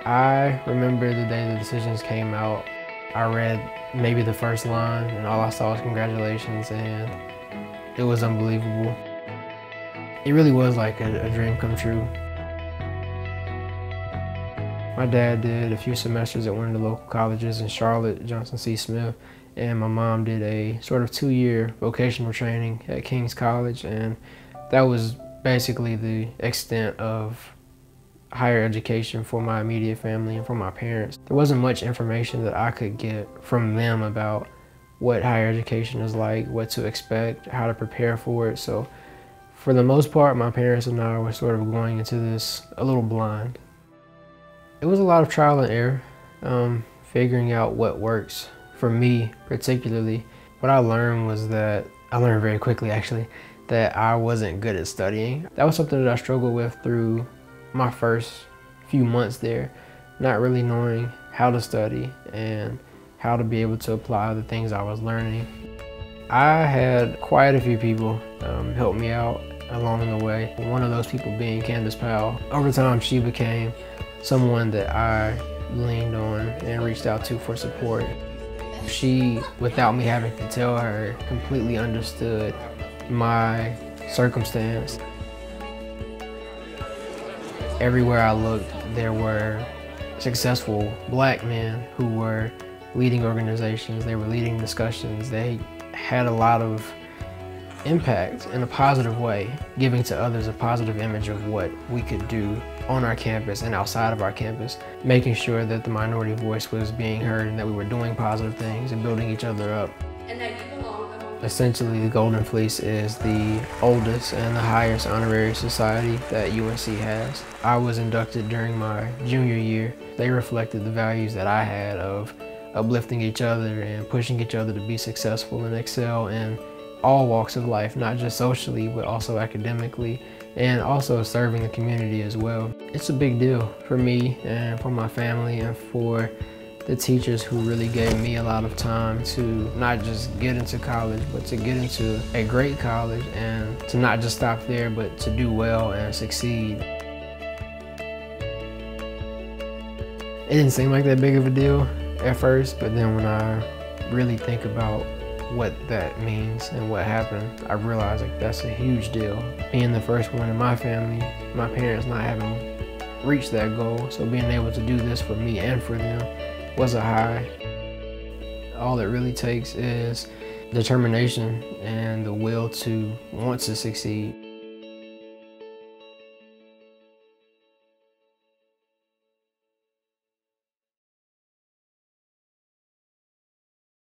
I remember the day the decisions came out. I read maybe the first line and all I saw was congratulations, and it was unbelievable. It really was like a dream come true. My dad did a few semesters at one of the local colleges in Charlotte, Johnson C. Smith, and my mom did a sort of 2-year vocational training at King's College, and that was basically the extent of higher education for my immediate family and for my parents. There wasn't much information that I could get from them about what higher education is like, what to expect, how to prepare for it. So for the most part, my parents and I were sort of going into this a little blind. It was a lot of trial and error, figuring out what works. For me particularly, what I learned was that, I learned very quickly actually, that I wasn't good at studying. That was something that I struggled with through my first few months there, not really knowing how to study and how to be able to apply the things I was learning. I had quite a few people help me out along the way. One of those people being Candace Powell. Over time, she became someone that I leaned on and reached out to for support. She, without me having to tell her, completely understood my circumstance. Everywhere I looked, there were successful Black men who were leading organizations, they were leading discussions, they had a lot of impact in a positive way, giving to others a positive image of what we could do on our campus and outside of our campus, making sure that the minority voice was being heard and that we were doing positive things and building each other up. And that you belong. Essentially, the Golden Fleece is the oldest and the highest honorary society that UNC has. I was inducted during my junior year. They reflected the values that I had of uplifting each other and pushing each other to be successful and excel in all walks of life, not just socially, but also academically, and also serving the community as well. It's a big deal for me and for my family and for the teachers who really gave me a lot of time to not just get into college, but to get into a great college and to not just stop there, but to do well and succeed. It didn't seem like that big of a deal at first, but then when I really think about what that means and what happened, I realized like that's a huge deal. Being the first one in my family, my parents not having reached that goal, so being able to do this for me and for them was a high. All it really takes is determination and the will to want to succeed.